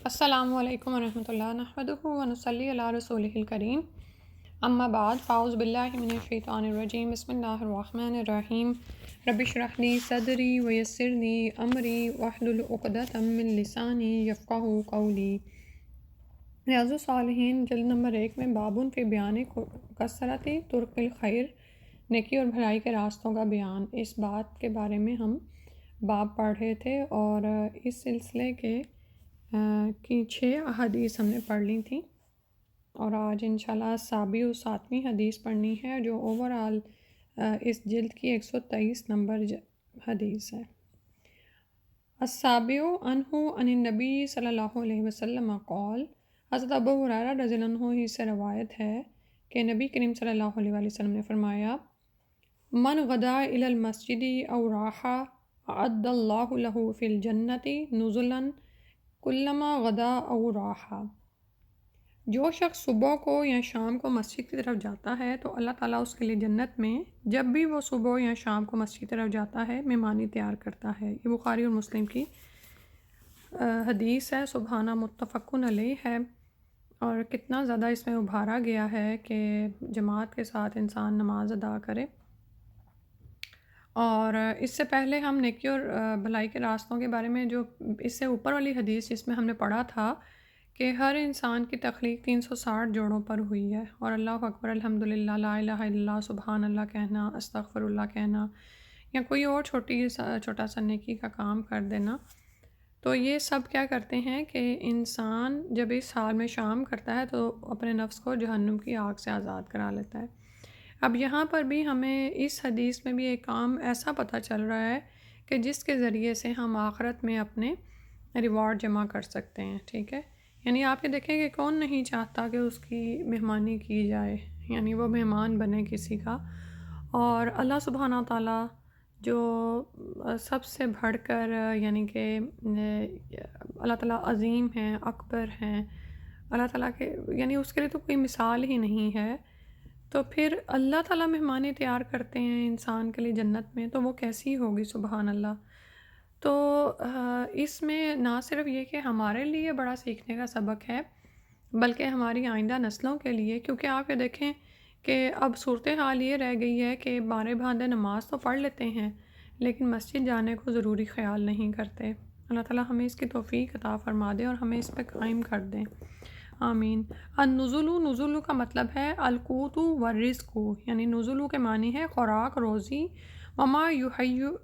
السلام علیکم ورحمۃ اللہ نحمدہ ونصلی علی رسولہ الکریم اما بعد فاعوذ باللہ من الشیطان الرجیم بسم اللہ الرحمن الرحیم رب اشرح لی صدری ویسر لی امری واحلل عقدۃ من لسانی یفقہوا قولی۔ ریاض الصالحین جلد نمبر 1 میں بابٌ فی بیان کثرت طرق الخیر، نیکی اور بھلائی کے راستوں کا بیان، اس بات کے بارے میں ہم باب پڑھ رہے تھے اور اس سلسلے کے کی 6 احادیث ہم نے پڑھ لی تھیں اور آج انشاءاللہ 7ویں حدیث پڑھنی ہے جو اوورآل اس جلد کی 123 نمبر حدیث ہے۔ السابع عنہ عن النبی صلی اللہ علیہ وسلم قال، حضرت ابو ہریرہ رضی اللہ عنہ ہی سے روایت ہے کہ نبی کریم صلی اللہ علیہ وسلم نے فرمایا، من غدا الی المسجد او راح اعد اللہ له فی الجنۃ نزلا کلما غدا او راحا۔ جو شخص صبح کو یا شام کو مسجد کی طرف جاتا ہے تو اللہ تعالیٰ اس کے لیے جنت میں جب بھی وہ صبح یا شام کو مسجد کی طرف جاتا ہے مہمانی تیار کرتا ہے۔ یہ بخاری اور مسلم کی حدیث ہے، سبحانہ متفق علیہ ہے، اور کتنا زیادہ اس میں ابھارا گیا ہے کہ جماعت کے ساتھ انسان نماز ادا کرے۔ اور اس سے پہلے ہم نیکی اور بھلائی کے راستوں کے بارے میں جو اس سے اوپر والی حدیث جس میں ہم نے پڑھا تھا کہ ہر انسان کی تخلیق 360 جوڑوں پر ہوئی ہے، اور اللہ اکبر، الحمدللہ، لا الہ الا اللہ، سبحان اللہ کہنا، استغفر اللہ کہنا یا کوئی اور چھوٹا سا نیکی کا کام کر دینا، تو یہ سب کیا کرتے ہیں کہ انسان جب اس حال میں شام کرتا ہے تو اپنے نفس کو جہنم کی آگ سے آزاد کرا لیتا ہے۔ اب یہاں پر بھی ہمیں اس حدیث میں بھی ایک کام ایسا پتہ چل رہا ہے کہ جس کے ذریعے سے ہم آخرت میں اپنے ریوارڈ جمع کر سکتے ہیں، ٹھیک ہے؟ یعنی آپ یہ دیکھیں کہ کون نہیں چاہتا کہ اس کی مہمانی کی جائے، یعنی وہ مہمان بنے کسی کا، اور اللہ سبحانہ تعالیٰ جو سب سے بڑھ کر یعنی کہ اللہ تعالیٰ عظیم ہیں، اکبر ہیں، اللہ تعالیٰ کے یعنی اس کے لیے تو کوئی مثال ہی نہیں ہے، تو پھر اللہ تعالیٰ مہمانیں تیار کرتے ہیں انسان کے لیے جنت میں، تو وہ کیسی ہوگی، سبحان اللہ۔ تو اس میں نہ صرف یہ کہ ہمارے لیے بڑا سیکھنے کا سبق ہے بلکہ ہماری آئندہ نسلوں کے لیے، کیونکہ آپ یہ دیکھیں کہ اب صورتحال یہ رہ گئی ہے کہ بارے بھاندے نماز تو پڑھ لیتے ہیں لیکن مسجد جانے کو ضروری خیال نہیں کرتے۔ اللہ تعالیٰ ہمیں اس کی توفیق عطا فرما دے اور ہمیں اس پہ قائم کر دیں، آمین۔ النزول، نزول کا مطلب ہے القوت والرزق، یعنی نزول کے معنی ہے خوراک، روزی، وما یحیّأ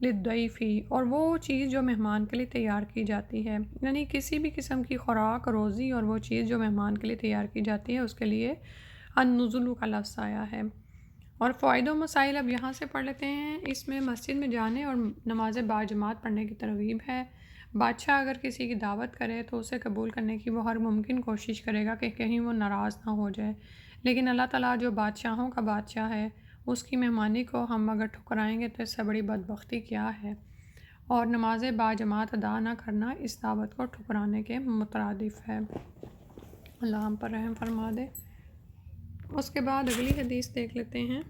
للضیف، اور وہ چیز جو مہمان کے لیے تیار کی جاتی ہے، یعنی کسی بھی قسم کی خوراک، روزی اور وہ چیز جو مہمان کے لیے تیار کی جاتی ہے اس کے لیے النزول کا لفظ آیا ہے۔ اور فوائد و مسائل اب یہاں سے پڑھ لیتے ہیں۔ اس میں مسجد میں جانے اور نماز باجماعت پڑھنے کی ترغیب ہے۔ بادشاہ اگر کسی کی دعوت کرے تو اسے قبول کرنے کی وہ ہر ممکن کوشش کرے گا کہ کہیں وہ ناراض نہ ہو جائے، لیکن اللہ تعالیٰ جو بادشاہوں کا بادشاہ ہے اس کی مہمانی کو ہم اگر ٹھکرائیں گے تو اس سے بڑی بدبختی کیا ہے، اور نماز باجماعت ادا نہ کرنا اس دعوت کو ٹھکرانے کے مترادف ہے۔ اللہ ہم پر رحم فرما دے۔ اس کے بعد اگلی حدیث دیکھ لیتے ہیں۔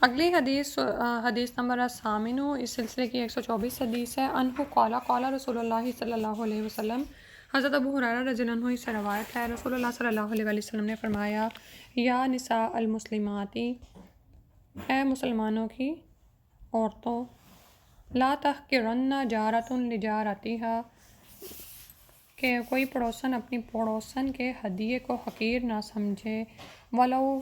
اگلی حدیث نمبر 8 اس سلسلے کی 124 حدیث ہے۔ عنہ قال، قال رسول اللہ صلی اللہ علیہ وسلم، حضرت ابو ہریرہ رضی اللہ عنہ سے روایت ہے، رسول اللہ صلی اللہ علیہ وسلم نے فرمایا، یا نساء المسلمات، اے مسلمانوں کی عورتوں، لا تحقرن جارۃ لجارتہا، کہ کوئی پڑوسن اپنی پڑوسن کے ہدیے کو حقیر نہ سمجھے، ولو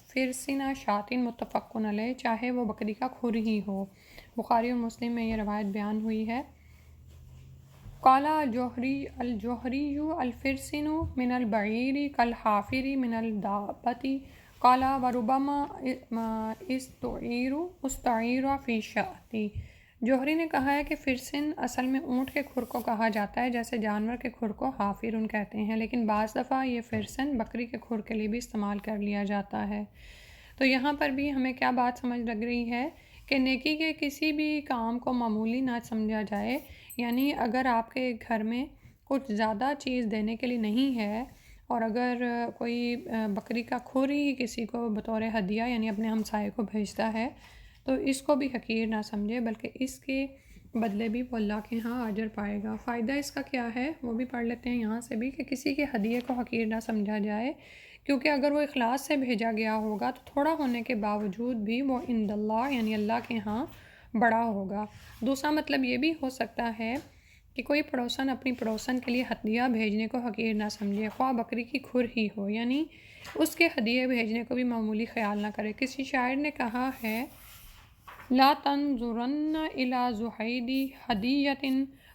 فرسن شاتن، متفق علیہ، چاہے وہ بکری کا کھر ہی ہو۔ بخاری اور مسلم میں یہ روایت بیان ہوئی ہے۔ قال الجوہری الفرسن من البعیر کالحافر من الدابۃ، قال وربما استعیر فی شاۃ۔ جوہری نے کہا ہے کہ فرسن اصل میں اونٹ کے کھر کو کہا جاتا ہے، جیسے جانور کے کھر کو حافرن کہتے ہیں، لیکن بعض دفعہ یہ فرسن بکری کے کھر کے لیے بھی استعمال کر لیا جاتا ہے۔ تو یہاں پر بھی ہمیں کیا بات سمجھ لگ رہی ہے کہ نیکی کے کسی بھی کام کو معمولی نہ سمجھا جائے، یعنی اگر آپ کے گھر میں کچھ زیادہ چیز دینے کے لیے نہیں ہے اور اگر کوئی بکری کا کھر ہی کسی کو بطور ہدیہ یعنی اپنے ہمسائے کو بھیجتا ہے تو اس کو بھی حقیر نہ سمجھے، بلکہ اس کے بدلے بھی وہ اللہ کے ہاں اجر پائے گا۔ فائدہ اس کا کیا ہے وہ بھی پڑھ لیتے ہیں یہاں سے بھی، کہ کسی کے ہدیے کو حقیر نہ سمجھا جائے، کیونکہ اگر وہ اخلاص سے بھیجا گیا ہوگا تو تھوڑا ہونے کے باوجود بھی وہ عند اللہ یعنی اللہ کے ہاں بڑا ہوگا۔ دوسرا مطلب یہ بھی ہو سکتا ہے کہ کوئی پڑوسن اپنی پڑوسن کے لیے ہدیہ بھیجنے کو حقیر نہ سمجھے، خواہ بکری کی کھر ہی ہو، یعنی اس کے ہدیے بھیجنے کو بھی معمولی خیال نہ کرے۔ کسی شاعر نے کہا ہے لا تنظرن الی زہیدی ہدیۃ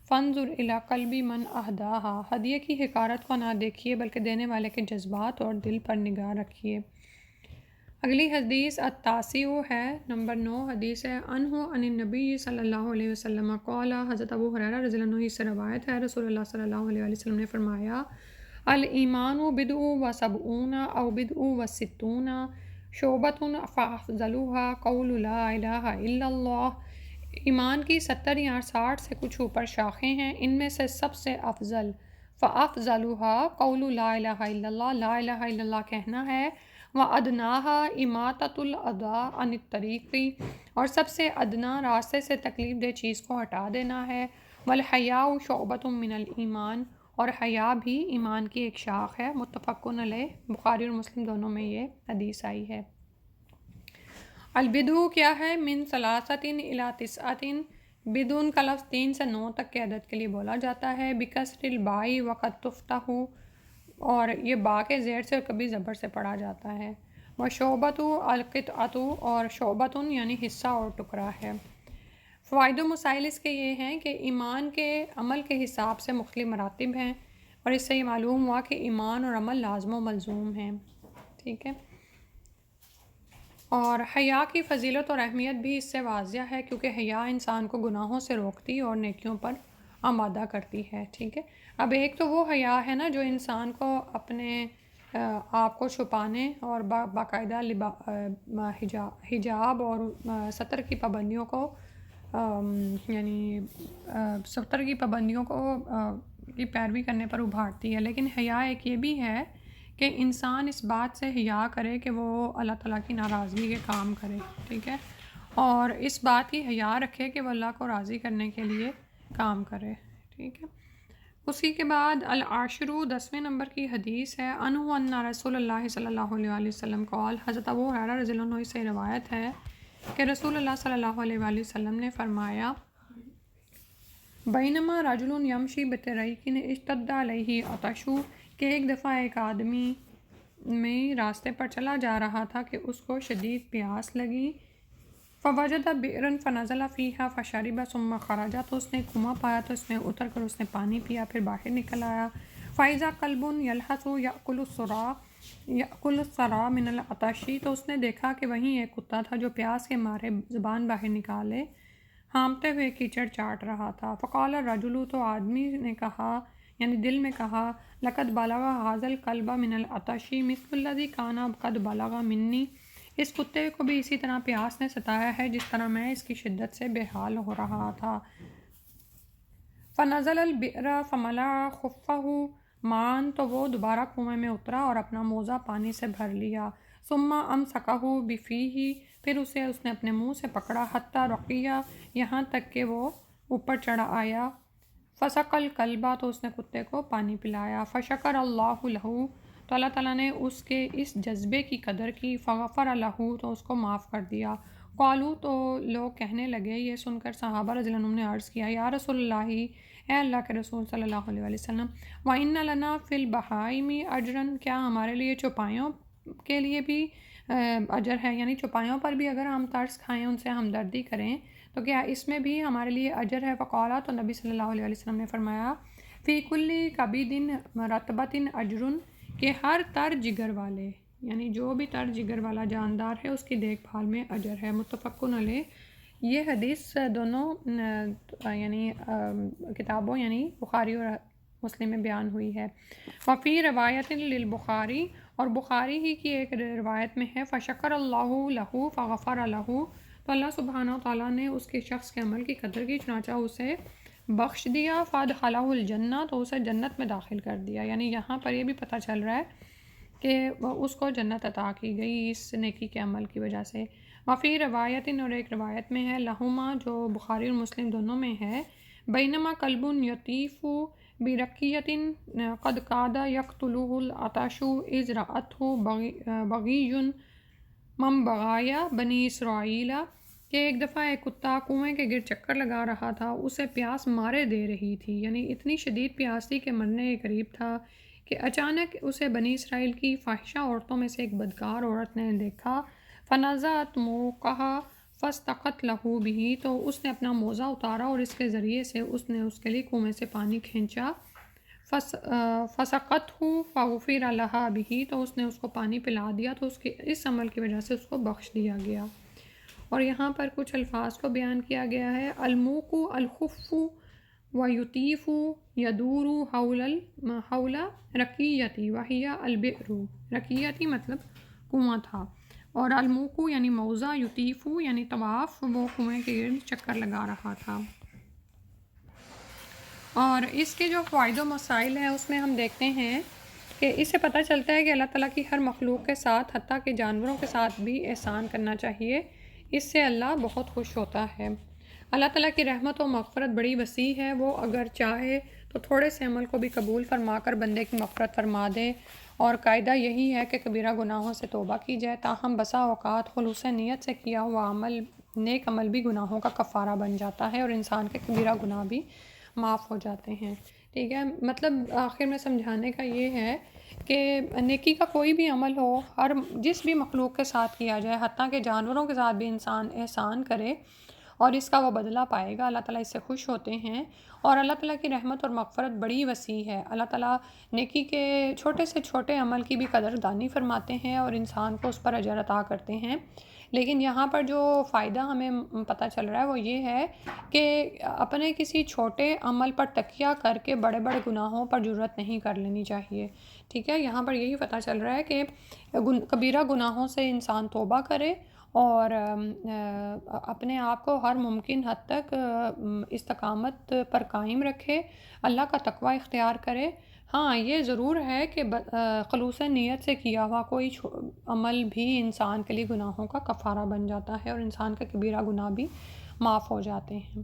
فانظر الی قلب من اہداہا، ہدیے کی حقارت کو نہ دیکھیے بلکہ دینے والے کے جذبات اور دل پر نگاہ رکھیے۔ اگلی حدیث التاسع ہے، نمبر 9 حدیث ہے، عنہ عن النبی صلی اللہ علیہ وسلم قال، حضرت ابو ہریرہ رضی اللہ عنہ سے روایت ہے، رسول اللہ صلی اللہ علیہ وسلم نے فرمایا الایمان بضع و سبعون او بضع و ستون شعبۃ فافضلها قول لا الہ الا اللہ، ایمان کی 70 یا 60 سے کچھ اوپر شاخیں ہیں، ان میں سے سب سے افضل فافضلها قول لا الہ الا اللہ، لا الہ الا اللہ کہنا ہے، وَأَدْنَاهَا إِمَاطَةُ الْأَذَىٰ عَنِ الطَّرِيقِ، اور سب سے ادنا راستے سے تکلیف دہ چیز کو ہٹا دینا ہے، وَالْحَيَاءُ شُعْبَةٌ مِّنَ الْإِيمَانِ، اور حیا بھی ایمان کی ایک شاخ ہے۔ متفقٌ علیہ، بخاری اور مسلم دونوں میں یہ حدیث آئی ہے۔ البدء کیا ہے؟ من ثلاثۃ الی تسعۃ، بدون کا لفظ 3 سے 9 تک کے عدد کے لیے بولا جاتا ہے، بکسر الباء وقد تفتح، اور یہ با کے زیر سے اور کبھی زبر سے پڑھا جاتا ہے، وشعبۃ القطعۃ، اور شعبۃ یعنی حصہ اور ٹکڑا ہے۔ فوائد و مسائل اس کے یہ ہیں کہ ایمان کے عمل کے حساب سے مختلف مراتب ہیں، اور اس سے یہ معلوم ہوا کہ ایمان اور عمل لازم و ملزوم ہیں، ٹھیک ہے۔ اور حیا کی فضیلت اور اہمیت بھی اس سے واضح ہے، کیونکہ حیا انسان کو گناہوں سے روکتی اور نیکیوں پر آمادہ کرتی ہے، ٹھیک ہے۔ اب ایک تو وہ حیا ہے نا جو انسان کو اپنے آپ کو چھپانے اور باقاعدہ حجاب اور ستر کی پابندیوں کو یعنی ستر کی پابندیوں کو کی پیروی کرنے پر ابھارتی ہے، لیکن حیا ایک یہ بھی ہے کہ انسان اس بات سے حیا کرے کہ وہ اللہ تعالیٰ کی ناراضگی کے کام کرے، ٹھیک ہے، اور اس بات کی حیا رکھے کہ وہ اللہ کو راضی کرنے کے لیے کام کرے، ٹھیک ہے۔ اسی کے بعد العاشر 10ویں نمبر کی حدیث ہے، عنہ ان رسول اللہ صلی اللہ علیہ وسلم قال، حضرت ابو ہریرہ رضی اللہ عنہ سے روایت ہے کہ رسول اللہ صلی اللہ علیہ وسلم نے فرمایا بینما رجل یمشی بطریق اشتد علیہ عطش، کہ ایک دفعہ ایک آدمی میں راستے پر چلا جا رہا تھا کہ اس کو شدید پیاس لگی، فوجد بئرا فنزل فیہا فشرب ثم خرج، تو اس نے کنواں پایا تو اس میں اتر کر اس نے پانی پیا، پھر باہر نکل آیا، فاذا کلب یلحظ یأکل الثرى من العطش، تو اس نے دیکھا کہ وہیں ایک کتا تھا جو پیاس کے مارے زبان باہر نکالے ہامتے ہوئے کیچڑ چاٹ رہا تھا، فقال الرجل، تو آدمی نے کہا یعنی دل میں کہا، لقد بلغ هذا الكلب من العطش مثل الذي كان قد بلغ مني، اس کتے کو بھی اسی طرح پیاس نے ستایا ہے جس طرح میں اس کی شدت سے بے حال ہو رہا تھا۔ فنزل البئر فملأ خفه ماء، تو وہ دوبارہ کنویں میں اترا اور اپنا موزہ پانی سے بھر لیا، ثم امسكه بفيه، پھر اسے اس نے اپنے منہ سے پکڑا، حتى رقي، یہاں تک کہ وہ اوپر چڑھ آیا، فسقى الكلب، تو اس نے کتے کو پانی پلایا، فشکر اللہ له، تو اللہ تعالیٰ نے اس کے اس جذبے کی قدر کی، فغفر له، تو اس کو معاف کر دیا۔ قالوا، تو لوگ کہنے لگے، یہ سن کر صحابہ رضی اللہ عنہم نے عرض کیا، یا رسول اللہ، اے اللہ کے رسول صلی اللہ علیہ وسلم، وَإِنَّ لَنَا فِي الْبَهَائِمِ أَجْرًا، کیا ہمارے لیے چوپایوں کے لیے بھی اجر ہے، یعنی چوپایوں پر بھی اگر ہم ترس کھائیں، ان سے ہمدردی کریں تو کیا اس میں بھی ہمارے لیے اجر ہے؟ فقالا، تو نبی صلی اللہ علیہ وسلم نے فرمایا، فی کل کبید رطبۃ اجر، کہ ہر تر جگر والے، یعنی جو بھی تر جگر والا جاندار ہے اس کی دیکھ بھال میں اجر ہے۔ متفقن علیہ، یہ حدیث دونوں یعنی کتابوں یعنی بخاری اور مسلم میں بیان ہوئی ہے۔ وفی روایت للبخاری، اور بخاری ہی کی ایک روایت میں ہے، فشکر اللہ لہ فغفر لہ، تو اللہ سبحانہ و تعالیٰ نے اس کے شخص کے عمل کی قدر کی، چنانچہ اسے بخش دیا، فادخلہ الجنہ، تو اسے جنت میں داخل کر دیا، یعنی یہاں پر یہ بھی پتہ چل رہا ہے کہ اس کو جنت عطا کی گئی اس نیکی کے عمل کی وجہ سے۔ وفی روایت، اور ایک روایت میں ہے، لہما جو بخاری اور مسلم دونوں میں ہے، بینما کلب یطیف برقیۃ قد کاد یقتلہ العطش اذ رأته بغی من بغایا بنی اسرائیل، کہ ایک دفعہ ایک کتا کنویں کے گرد چکر لگا رہا تھا، اسے پیاس مارے دے رہی تھی، یعنی اتنی شدید پیاس تھی کہ مرنے کے قریب تھا، کہ اچانک اسے بنی اسرائیل کی فاحشہ عورتوں میں سے ایک بدکار عورت نے دیکھا، فنزعت موقعہ فاستقت لہ بھی، تو اس نے اپنا موزہ اتارا اور اس کے ذریعے سے اس نے اس کے لیے کنویں سے پانی کھینچا، فسقتہ فغفر لہا بھی، تو اس نے اس کو پانی پلا دیا، تو اس کے اس عمل کی وجہ سے اس کو بخش دیا گیا۔ اور یہاں پر کچھ الفاظ کو بیان کیا گیا ہے، الموق الخف ویطیف یدور حول رقیتی وہی البئر، رقیتی مطلب کنواں تھا، اور الموق یعنی موزہ، یطیف یعنی طواف، وہ کنویں کے گرد چکر لگا رہا تھا۔ اور اس کے جو فوائد و مسائل ہیں اس میں ہم دیکھتے ہیں کہ اس سے پتہ چلتا ہے کہ اللہ تعالیٰ کی ہر مخلوق کے ساتھ، حتیٰ کہ جانوروں کے ساتھ بھی احسان کرنا چاہیے، اس سے اللہ بہت خوش ہوتا ہے۔ اللہ تعالیٰ کی رحمت و مغفرت بڑی وسیع ہے، وہ اگر چاہے تو تھوڑے سے عمل کو بھی قبول فرما کر بندے کی مغفرت فرما دے، اور قاعدہ یہی ہے کہ کبیرہ گناہوں سے توبہ کی جائے، تاہم بسا اوقات خلوص نیت سے کیا ہوا عمل، نیک عمل بھی گناہوں کا کفارہ بن جاتا ہے، اور انسان کے کبیرہ گناہ بھی معاف ہو جاتے ہیں۔ ٹھیک ہے، مطلب آخر میں سمجھانے کا یہ ہے کہ نیکی کا کوئی بھی عمل ہو، جس بھی مخلوق کے ساتھ کیا جائے، حتیٰ کہ جانوروں کے ساتھ بھی انسان احسان کرے اور اس کا وہ بدلہ پائے گا، اللہ تعالیٰ اس سے خوش ہوتے ہیں، اور اللہ تعالیٰ کی رحمت اور مغفرت بڑی وسیع ہے۔ اللہ تعالیٰ نیکی کے چھوٹے سے چھوٹے عمل کی بھی قدر دانی فرماتے ہیں اور انسان کو اس پر اجر عطا کرتے ہیں، لیکن یہاں پر جو فائدہ ہمیں پتہ چل رہا ہے وہ یہ ہے کہ اپنے کسی چھوٹے عمل پر تکیہ کر کے بڑے بڑے گناہوں پر جرأت نہیں کر لینی چاہیے۔ ٹھیک ہے، یہاں پر یہی پتہ چل رہا ہے کہ کبیرہ گناہوں سے انسان توبہ کرے اور اپنے آپ کو ہر ممکن حد تک استقامت پر قائم رکھے، اللہ کا تقوی اختیار کرے۔ ہاں، یہ ضرور ہے کہ خلوص نیت سے کیا ہوا کوئی عمل بھی انسان کے لیے گناہوں کا کفارہ بن جاتا ہے، اور انسان کے کبیرہ گناہ بھی معاف ہو جاتے ہیں۔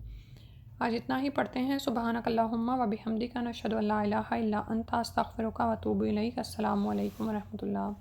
آج اتنا ہی پڑھتے ہیں۔ سبحانک اللہم و بحمدک، نشہد ان لا الہ الا انت، استغفرک و اتوب الیک۔ السلام علیکم و رحمۃ اللہ۔